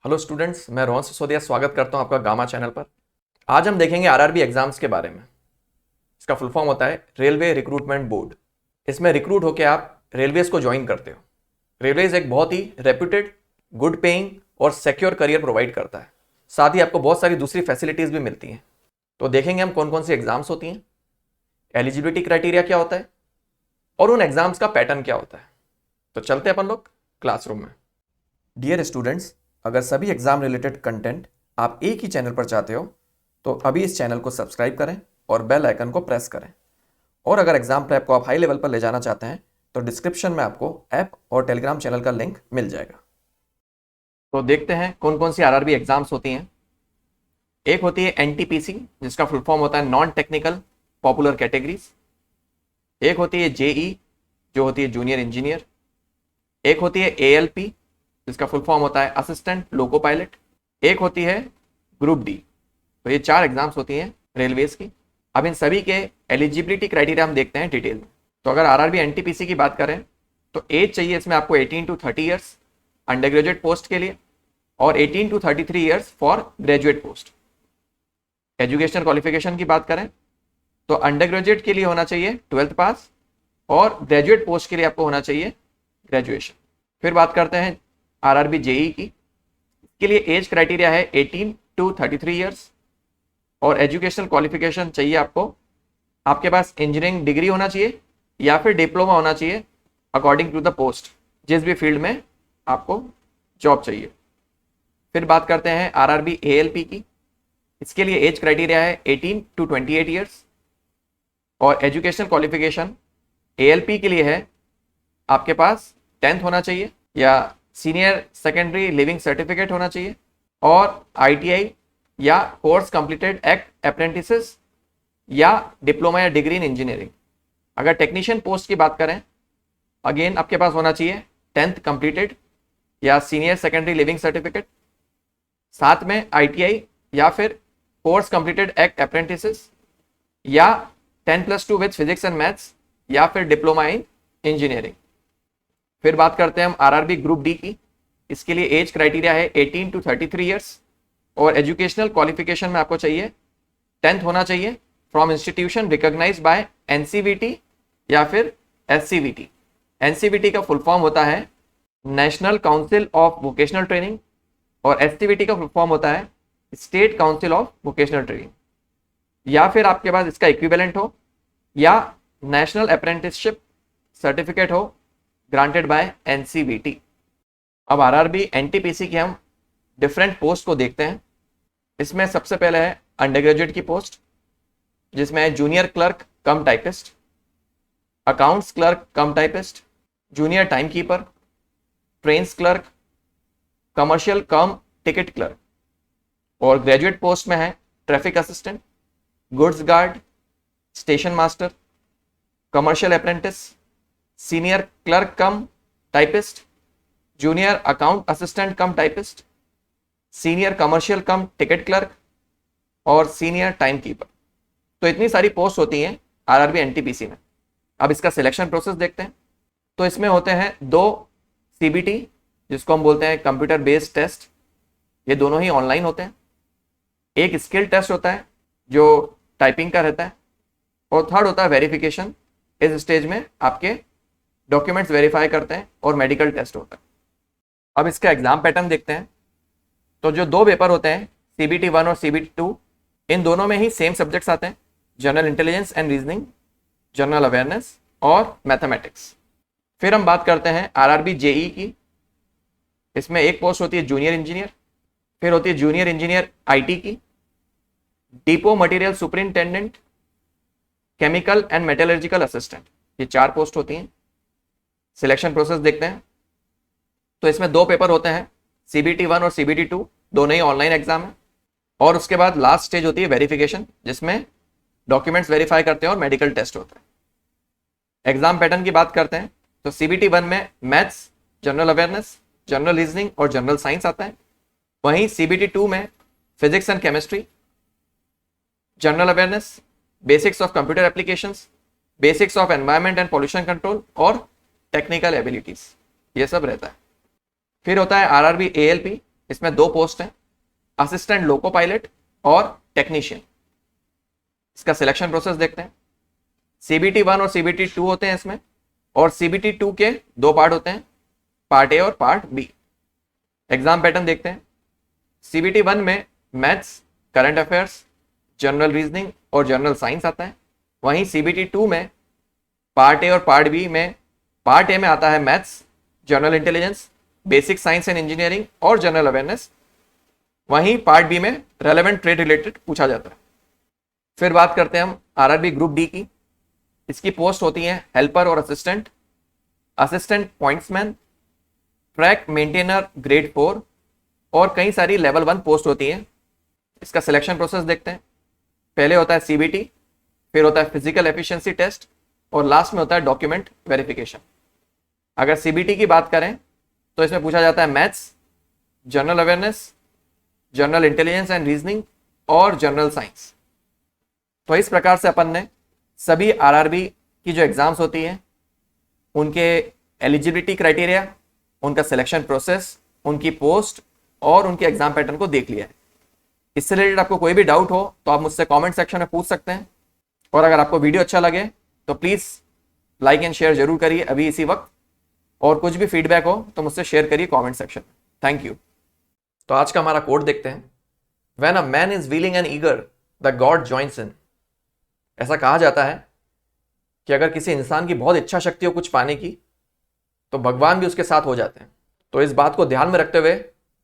Hello students, मैं रोहन सिसोदिया स्वागत करता हूं आपका गामा चैनल पर। आज हम देखेंगे आरआरबी एग्जाम्स के बारे में। इसका फुल फॉर्म होता है रेलवे रिक्रूटमेंट बोर्ड। इसमें रिक्रूट होकर आप रेलवेज को ज्वाइन करते हो। रेलवेज एक बहुत ही रेप्यूटेड, गुड पेइंग और सिक्योर करियर प्रोवाइड करता है। साथ ही आपको बहुत सारी दूसरी फैसिलिटीज़ भी मिलती हैं। तो देखेंगे हम कौन कौन सी एग्जाम्स होती हैं, एलिजिबिलिटी क्राइटेरिया क्या होता है और उन एग्जाम्स का पैटर्न क्या होता है। तो चलते हैं अपन लोग क्लासरूम में। डियर स्टूडेंट्स, अगर सभी एग्जाम रिलेटेड कंटेंट आप एक ही चैनल पर चाहते हो तो अभी इस चैनल को सब्सक्राइब करें और बेल आइकन को प्रेस करें। और अगर एग्जाम प्रेप को आप हाई लेवल पर ले जाना चाहते हैं तो डिस्क्रिप्शन में आपको ऐप और टेलीग्राम चैनल का लिंक मिल जाएगा। तो देखते हैं कौन कौन सी आरआरबी एग्जाम्स होती हैं। एक होती है एनटीपीसी, जिसका फुल फॉर्म होता है नॉन टेक्निकल पॉपुलर कैटेगरीज। एक होती है जेई, जो होती है जूनियर इंजीनियर। एक होती है एएलपी, जिसका फुल फॉर्म होता है असिस्टेंट लोको पायलट। एक होती है ग्रुप डी। तो ये 4 एग्जाम्स होती हैं रेलवेज की। अब इन सभी के एलिजिबिलिटी क्राइटेरिया हम देखते हैं डिटेल में। तो अगर आरआरबी एनटीपीसी की बात करें तो एज चाहिए इसमें आपको 18 to 30 years under graduate post के लिए और 18 to 33 years for graduate post. Educational qualification की बात करें तो अंडर ग्रेजुएट के लिए होना चाहिए 12th पास और ग्रेजुएट पोस्ट के लिए आपको होना चाहिए ग्रेजुएशन। फिर बात करते हैं आरआरबी जेई की। इसके लिए एज क्राइटेरिया है 18 to 33 ईयर्स और एजुकेशनल क्वालिफिकेशन चाहिए आपको, आपके पास इंजीनियरिंग डिग्री होना चाहिए या फिर डिप्लोमा होना चाहिए अकॉर्डिंग टू द पोस्ट, जिस भी फील्ड में आपको जॉब चाहिए। फिर बात करते हैं आरआरबी एएलपी की। इसके लिए एज क्राइटेरिया है 18 to 28 ईयर्स और एजुकेशनल क्वालिफिकेशन एएलपी के लिए है आपके पास 10th होना चाहिए या सीनियर सेकेंडरी लिविंग सर्टिफिकेट होना चाहिए और आईटीआई या कोर्स कंप्लीटेड एक्ट अप्रेंटिसेस या डिप्लोमा या डिग्री इन इंजीनियरिंग। अगर टेक्नीशियन पोस्ट की बात करें, अगेन आपके पास होना चाहिए 10th कंप्लीटेड या सीनियर सेकेंडरी लिविंग सर्टिफिकेट, साथ में आईटीआई या फिर कोर्स कंप्लीटेड एक्ट अप्रेंटिसेस या 10+2 विद फिजिक्स एंड मैथ्स या फिर डिप्लोमा इन इंजीनियरिंग। फिर बात करते हैं हम आरआरबी ग्रुप डी की। इसके लिए एज क्राइटेरिया है 18 to 33 ईयर्स और एजुकेशनल क्वालिफिकेशन में आपको चाहिए 10th होना चाहिए from institution recognised by NCVT या फिर एससीवीटी। एनसीवीटी का फुल फॉर्म होता है national council of vocational training और एससीवीटी का फुल फॉर्म होता है state council of vocational training. या फिर आपके पास इसका इक्विवेलेंट हो या नेशनल अप्रेंटिसशिप सर्टिफिकेट हो ग्रांटेड बाय एनसीवीटी। अब आरआरबी एनटीपीसी की हम डिफरेंट पोस्ट को देखते हैं। इसमें सबसे पहले है अंडर ग्रेजुएट की पोस्ट, जिसमें है जूनियर क्लर्क कम टाइपिस्ट, अकाउंट्स क्लर्क कम typist, junior time keeper, trains clerk, commercial कम टिकट क्लर्क। और ग्रेजुएट पोस्ट में है traffic assistant, goods guard, station master, commercial apprentice, senior clerk कम टाइपिस्ट, जूनियर अकाउंट असिस्टेंट कम typist, senior commercial कम ticket clerk और senior time keeper. तो इतनी सारी post होती हैं RRB NTPC में। अब इसका सिलेक्शन प्रोसेस देखते हैं। तो इसमें होते हैं 2 सीबीटी, जिसको हम बोलते हैं कंप्यूटर बेस्ड टेस्ट। ये दोनों ही ऑनलाइन होते हैं। एक स्किल टेस्ट होता है जो टाइपिंग का रहता है और थर्ड होता है वेरिफिकेशन। इस स्टेज में आपके डॉक्यूमेंट्स वेरीफाई करते हैं और मेडिकल टेस्ट होता है। अब इसका एग्जाम पैटर्न देखते हैं। तो जो 2 पेपर होते हैं सीबीटी 1 और सीबीटी 2, इन दोनों में ही सेम सब्जेक्ट्स आते हैं, general intelligence and reasoning, general awareness और मैथमेटिक्स। फिर हम बात करते हैं आरआरबी जेई की। इसमें एक पोस्ट होती है जूनियर इंजीनियर, फिर होती है जूनियर इंजीनियर आईटी की, depot material superintendent, chemical and metallurgical assistant. ये 4 पोस्ट होती हैं। सिलेक्शन प्रोसेस देखते हैं। तो इसमें 2 पेपर होते हैं, सीबीटी 1 और सीबीटी 2, दोनों ही ऑनलाइन एग्जाम है। और उसके बाद लास्ट स्टेज होती है वेरिफिकेशन, जिसमें डॉक्यूमेंट्स वेरीफाई करते हैं और मेडिकल टेस्ट होता है। एग्जाम पैटर्न की बात करते हैं तो सीबीटी 1 में maths, general awareness, general reasoning और जनरल साइंस आता है। वहीं सीबीटी 2 में physics and chemistry, general awareness, basics of computer applications, basics of environment and pollution control और टेक्निकल एबिलिटीज, ये सब रहता है। फिर होता है आरआरबी एएलपी। इसमें 2 पोस्ट हैं, असिस्टेंट लोको पायलट और टेक्नीशियन। इसका सिलेक्शन प्रोसेस देखते हैं। CBT 1 और CBT 2 होते हैं इसमें, और CBT 2 के 2 पार्ट होते हैं, पार्ट ए और पार्ट बी। एग्जाम पैटर्न देखते हैं। CBT 1 में maths, current affairs, general reasoning और जनरल साइंस आता है। वहीं CBT 2 में पार्ट ए और पार्ट बी में, पार्ट ए में आता है maths, general intelligence, basic science and engineering और जनरल अवेयरनेस। वहीं पार्ट बी में रेलेवेंट ट्रेड रिलेटेड पूछा जाता है। फिर बात करते हैं हम RRB ग्रुप डी की। इसकी पोस्ट होती है हेल्पर और assistant, assistant pointsman, track maintainer grade 4 और कई सारी लेवल 1 पोस्ट होती है। इसका सिलेक्शन प्रोसेस देखते हैं। पहले होता है CBT, फिर होता है फिजिकल एफिशिएंसी टेस्ट और लास्ट में होता है डॉक्यूमेंट वेरिफिकेशन। अगर CBT की बात करें तो इसमें पूछा जाता है maths, general awareness, general intelligence and reasoning और जनरल साइंस। तो इस प्रकार से अपन ने सभी RRB की जो एग्जाम्स होती हैं उनके एलिजिबिलिटी क्राइटेरिया, उनका सिलेक्शन प्रोसेस, उनकी पोस्ट और उनके एग्जाम पैटर्न को देख लिया है। इससे रिलेटेड आपको कोई भी डाउट हो तो आप मुझसे कमेंट सेक्शन में पूछ सकते हैं। और अगर आपको वीडियो अच्छा लगे तो प्लीज़ लाइक एंड शेयर जरूर करिए अभी इसी वक्त, और कुछ भी फीडबैक हो तो मुझसे शेयर करिए कमेंट सेक्शन में। Thank you. तो आज का हमारा कोट देखते हैं। When a man is willing and eager, the God joins in। ऐसा कहा जाता है कि अगर किसी इंसान की बहुत इच्छा शक्ति हो कुछ पाने की तो भगवान भी उसके साथ हो जाते हैं। तो इस बात को ध्यान में रखते हुए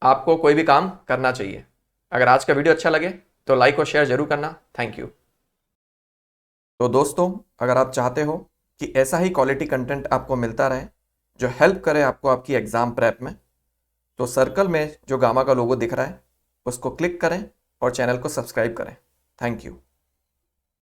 आपको कोई भी काम करना चाहिए। अगर आज का वीडियो अच्छा लगे तो लाइक और शेयर जरूर करना। Thank you. तो दोस्तों, अगर आप चाहते हो कि ऐसा ही क्वालिटी कंटेंट आपको मिलता रहे जो हेल्प करे आपको आपकी एग्जाम प्रेप में, तो सर्कल में जो गामा का लोगो दिख रहा है उसको क्लिक करें और चैनल को सब्सक्राइब करें। Thank you.